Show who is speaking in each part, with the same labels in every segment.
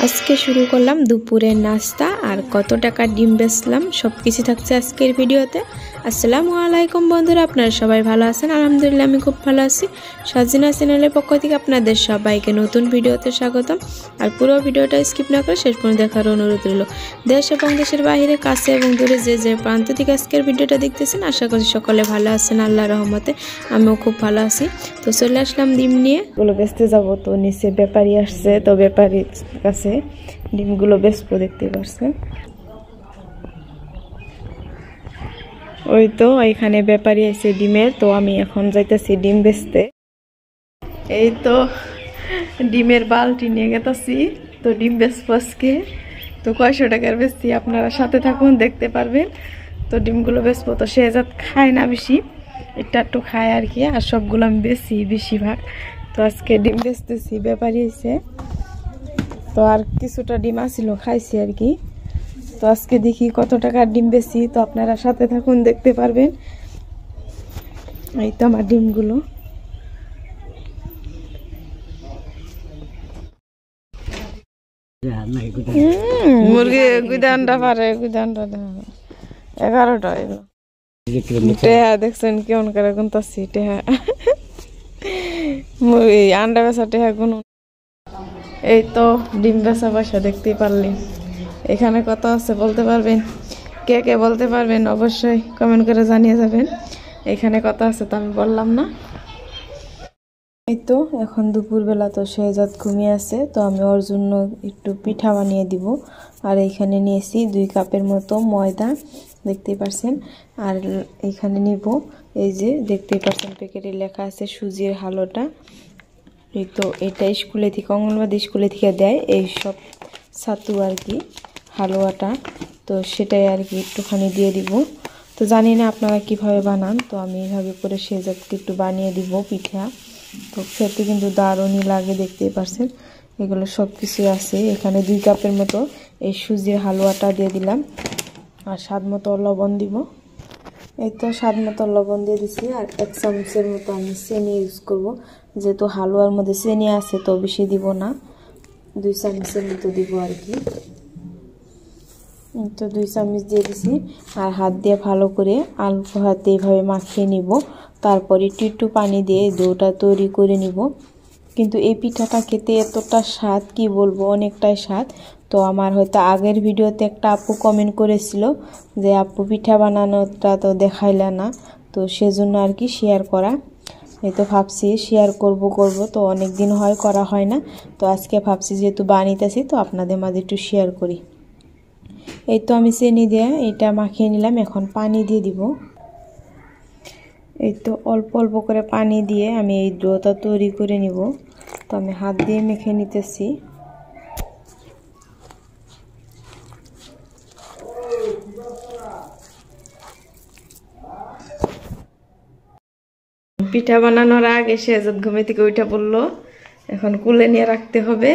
Speaker 1: আজকে শুরু করলাম দুপুরের নাস্তা আর কত টাকা ডিম বেচলাম সবকিছু থাকছে আজকের ভিডিওতে। আসসালামু আলাইকুম বন্ধুরা, আপনারা সবাই ভালো আছেন? আলহামদুলিল্লাহ আমি খুব ভালো আছি। সাজিনা চ্যানেলের পক্ষ থেকে আপনাদের সবাইকে নতুন ভিডিওতে স্বাগতম। আর পুরো ভিডিওটা স্কিপ না করে শেষ পর্যন্ত দেখার অনুরোধ রইল। দেশ এবং দেশের বাইরে, কাছে এবং দূরে যে যে প্রান্ত থেকে আজকের ভিডিওটা দেখতেছেন, আশা করি সকলে ভালো আছেন আল্লাহর রহমতে। আমিও খুব ভালো আছি। তো চলে আসলাম ডিম নিয়ে, ওগুলো বেচতে যাবো। তো নিচে ব্যাপারী আসছে, তো ব্যাপারীর কাছে ডিমগুলো বেচবো, দেখতে পাচ্ছেন। ওই তো এখানে ব্যাপারী আছে ডিমের, তো আমি এখন যাইতেছি ডিম বেচতে। এই তো ডিমের বালতি নিয়ে গেছি, তো ডিম বেচবো আজকে। তো কয়শো টাকার বেচছি, আপনারা সাথে থাকুন, দেখতে পারবেন। তো ডিমগুলো বেচবো। তো শেহজাদ খায় না বেশি, একটু খায় আর কি, আর সবগুলো আমি বেশি বেশিরভাগ। তো আজকে ডিম বেচতেছি, ব্যাপারী এসে। তো আর কিছুটা ডিম আসছিল, খাইছি আর কি। তো আজকে দেখি কত টাকার ডিম বেশি, তো আপনারা সাথে থাকুন, দেখতে পারবেন। এই তো আমার ডিমগুলো। মুরগি গুদানটা পারে, গুদানটা 11টা এলো। টেহা দেখছেন কেমন করে গুনতাছি, টেহা মুরগি আন্ডা বেচা টেহা গুন। এই তো ডিম বেচা পয়সা দেখতে পারলি। এখানে কত আছে বলতে পারবেন? কে কে বলতে পারবেন অবশ্যই কমেন্ট করে জানিয়ে যাবেন। এখানে কত আছে তো আমি বললাম না। এই তো এখন দুপুরবেলা, তো শেহজাদ ঘুমিয়ে আছে, তো আমি ওর জন্য একটু পিঠা বানিয়ে দিব। আর এখানে নিয়েছি 2 কাপের মতো ময়দা, দেখতেই পারছেন। আর এখানে নিব, এই যে দেখতেই পারছেন প্যাকেটে লেখা আছে সুজির হালুয়াটা। এই তো এটা স্কুলে থেকে, অঙ্গনবাড়ি স্কুলে থেকে দেয় এই সব ছাতু আর কি, হালুয়াটা। তো সেটাই আর কি একটুখানি দিয়ে দিব। তো জানি না আপনারা কিভাবে বানান, তো আমি এইভাবে করে শেহজাদকে একটু বানিয়ে দিব পিঠা। তো খেতে কিন্তু দারুণই লাগে, দেখতেই পারছেন। এগুলো সব কিছুই আছে এখানে। 2 কাপের মতো এই সুজির হালুয়াটা দিয়ে দিলাম, আর স্বাদ মতো লবণ দিব। এই তো স্বাদ মতো লবণ দিয়ে দিছি। আর 1 চামচের মতো আমি চিনি ইউজ করব, যেহেতু হালুয়ার মধ্যে চিনি আছে, তো বেশি দিব না, 2 চামচের মতো দিব আর কি। তো 2 চামচ দিয়ে দিছি। আর হাত দিয়ে ভালো করে অল্প হাতে এইভাবে মাখিয়ে নিব। তারপরে একটু পানি দিয়ে ডোটা তৈরি করে নিব। কিন্তু এই পিঠাটা খেতে এতটা স্বাদ, কি বলবো, অনেকটাই স্বাদ। তো আমার হয়তো আগের ভিডিওতে একটা আপু কমেন্ট করেছিল যে আপু পিঠা বানানোটা তো দেখাইলে না, তো সেজন্য আর কি শেয়ার করা। এই তো ভাবছি শেয়ার করব, তো অনেক দিন হয় করা হয় না। তো আজকে ভাবছি যেহেতু বানাইতেছি, তো আপনাদের মাঝে একটু শেয়ার করি। এই তো আমি চিনি দিয়ে এটা মাখিয়ে নিলাম, এখন পানি দিয়ে দিব। এই তো অল্প অল্প করে পানি দিয়ে আমি এই ডোটা তৈরি করে নিব। তো আমি হাত দিয়ে মেখে নিতেছি। পিঠা বানানোর আগে শেহজাদ ঘুমে থেকে ওইটা বললো এখন কুলে নিয়ে রাখতে হবে।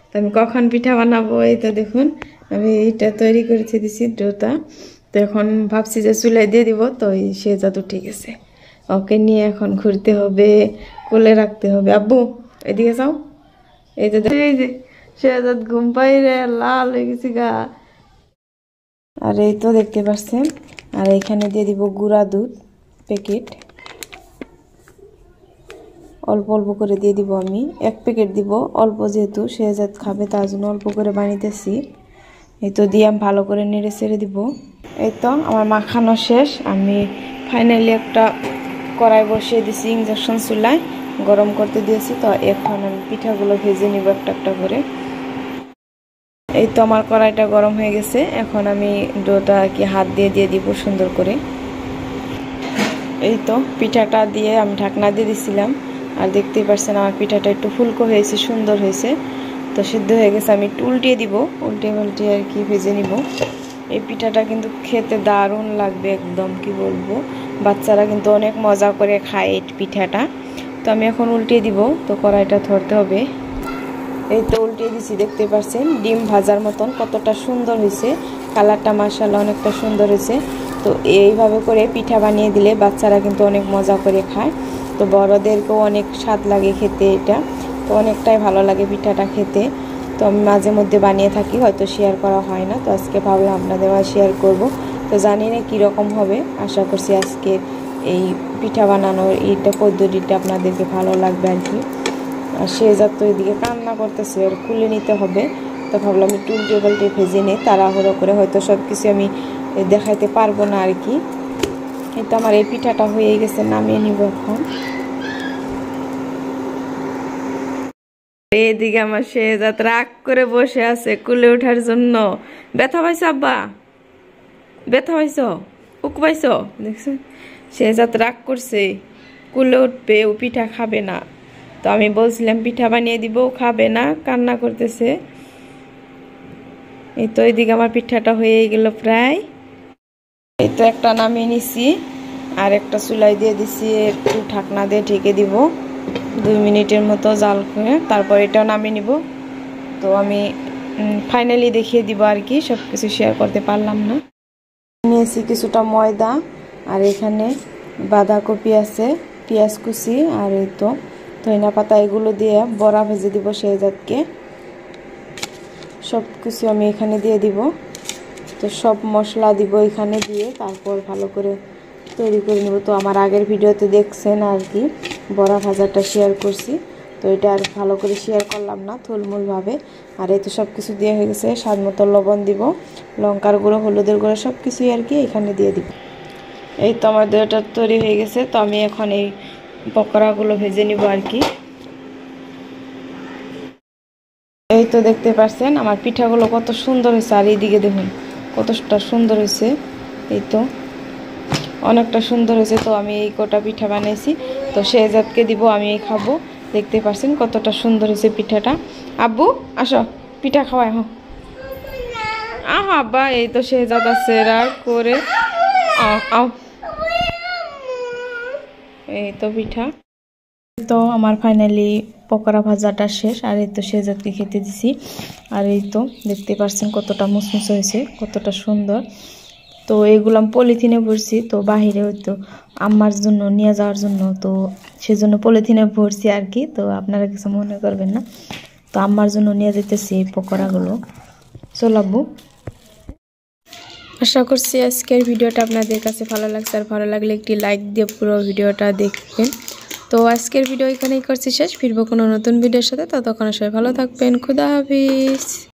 Speaker 1: তো আমি কখন পিঠা বানাবো, এই তো দেখুন আমি এইটা তৈরি করেছি দিছি ডোটা। তো এখন ভাবছি যে চুলায় দিয়ে দিব। তো এই শেহজাদ উঠে গেছে, ওকে নিয়ে এখন ঘুরতে হবে, কোলে রাখতে হবে। আব্বু এদিকে যাও। এই যে শেহজাদ ঘুম পাইরে লাল হয়ে গেছি গা। আর এই তো দেখতে পাচ্ছেন। আর এখানে দিয়ে দিব গুঁড়া দুধ প্যাকেট, অল্প অল্প করে দিয়ে দিব। আমি 1 প্যাকেট দিব, অল্প যেহেতু শেহজাদ খাবে তার জন্য অল্প করে বানিয়েছি। এই তো দিয়ে আমি ভালো করে নেড়ে ছেড়ে দিব। এই তো আমার মাখানো শেষ। আমি ফাইনালি একটা কড়াই বসিয়ে দিয়েছি, ইন্ডাকশন চুলায় গরম করতে দিয়েছি। তো এখন আমি পিঠাগুলো ভেজে নিব একটা একটা করে। এই তো আমার কড়াইটা গরম হয়ে গেছে, এখন আমি ডোটা কি হাত দিয়ে দিয়ে দিব সুন্দর করে। এই তো পিঠাটা দিয়ে আমি ঢাকনা দিয়ে দিছিলাম। আর দেখতেই পাচ্ছেন আমার পিঠাটা একটু ফুলকো হয়েছে, সুন্দর হয়েছে। তো সিদ্ধ হয়ে গেছে, আমি একটু উল্টিয়ে দিব, উল্টে আর কি ভেজে নিব। এই পিঠাটা কিন্তু খেতে দারুণ লাগবে একদম, কি বলবো, বাচ্চারা কিন্তু অনেক মজা করে খায় এই পিঠাটা। তো আমি এখন উল্টিয়ে দিব। তো কড়াইটা ধরতে হবে। এই তো উল্টিয়ে দিছি, দেখতে পাচ্ছেন ডিম ভাজার মতন কতটা সুন্দর হয়েছে, কালারটা মাশাআল্লাহ অনেকটা সুন্দর হয়েছে। তো এইভাবে করে পিঠা বানিয়ে দিলে বাচ্চারা কিন্তু অনেক মজা করে খায়। তো বড়দেরকেও অনেক স্বাদ লাগে খেতে এটা। তো অনেকটাই ভালো লাগে পিঠাটা খেতে। তো আমি মাঝে মধ্যে বানিয়ে থাকি, হয়তো শেয়ার করা হয় না। তো আজকে ভাবলাম আপনাদের মাঝে শেয়ার করব। তো জানি না কীরকম হবে, আশা করছি আজকে এই পিঠা বানানোর এইটা পদ্ধতিটা আপনাদেরকে ভালো লাগবে আর কি। আর শেহজাদ তো এদিকে কান্না করতেছে, আর খুলে নিতে হবে। তো ভাবলাম একটু উল্টে পাল্টে ভেজে নিই, তাড়াহুড়ো করে হয়তো সব কিছু আমি দেখাইতে পারবো না আর কি। এই তো আমার এই পিঠাটা হয়ে গেছে, নামিয়ে নিব এখন। এইদিকে আমার শেহজাদ রাগ করে বসে আছে কুলে ওঠার জন্য। ব্যথা পাইছো আব্বা? ব্যথা পাইছো? উক পাইছো? দেখছেন শেহজাদ রাগ করছে, কুলে উঠবে, ও পিঠা খাবে না। তো আমি বলছিলাম পিঠা বানিয়ে দিব, খাবে না, কান্না করতেছে। এই তো এইদিকে আমার পিঠাটা হয়ে গেল প্রায়। এই তো একটা নামিয়ে নিছি, আর একটা চুলাই দিয়ে দিছি, একটু ঢাকনা দিয়ে ঢেকে দিব 2 মিনিটের মতো জাল করে, তারপর এটাও নামিয়ে নিব। তো আমি ফাইনালি দেখিয়ে দিব আর কি, সব কিছু শেয়ার করতে পারলাম না। নিয়েছি কিছুটা ময়দা, আর এখানে বাঁধাকপি আছে, পেঁয়াজ কুচি, আর এই তো ধনিয়া পাতা, এগুলো দিয়ে বড়া ভেজে দিব শেহজাদকে। সব কিছু আমি এখানে দিয়ে দিব। তো সব মশলা দিব এখানে, দিয়ে তারপর ভালো করে তৈরি করে নেব। তো আমার আগের ভিডিওতে দেখছেন আর কি, বড়া ভাজাটা শেয়ার করছি। তো এটা আর ভালো করে শেয়ার করলাম না, থুলমূলভাবে। আর এই তো সব কিছু দিয়ে হয়ে গেছে, স্বাদ মতো লবণ দিব, লঙ্কার গুঁড়ো, হলুদের গুঁড়ো, সব কিছুই আর কি এখানে দিয়ে দিব। এই তো আমার দইটা তৈরি হয়ে গেছে। তো আমি এখন এই পকোড়াগুলো ভেজে নিব আর কি। এই তো দেখতে পাচ্ছেন আমার পিঠাগুলো কত সুন্দর হয়েছে, আর এইদিকে দেখুন কতটা সুন্দর হয়েছে। এই তো অনেকটা সুন্দর হয়েছে। তো আমি এই কটা পিঠা বানাইছি, তো শেহজাদকে দিব, আমি এই খাবো। দেখতে পাচ্ছেন কতটা সুন্দর হয়েছে পিঠাটা। আব্বু আসো, পিঠা খাওয়াই। হ্যাঁ আহা আব্বা। এই তো শেহজাদ আছে রাগ করে, আও। এই তো পিঠা। তো আমার ফাইনালি পকোড়া ভাজাটা শেষ, আর এই তো শেহজাদকে খেতে দিছি। আর এই তো দেখতে পাচ্ছেন কতটা মুসমুসে হয়েছে, কতটা সুন্দর। তো এইগুলো আমি পলিথিনে ভরছি, তো বাহিরে হয়তো আম্মার জন্য নিয়ে যাওয়ার জন্য, তো সেজন্য পলিথিনে ভরছি আর কি। তো আপনারা কিছু মনে করবেন না। তো আম্মার জন্য নিয়ে যেতেছি এই পকোড়াগুলো। চলাবো। আশা করছি আজকের ভিডিওটা আপনাদের কাছে ভালো লাগছে, আর ভালো লাগলে একটি লাইক দিয়ে পুরো ভিডিওটা দেখবেন। তো আজকের ভিডিও এখানেই করছি শেষ, ফিরবো কোনো নতুন ভিডিওর সাথে। ততক্ষণ সবাই ভালো থাকবেন, খুদা হাফিজ।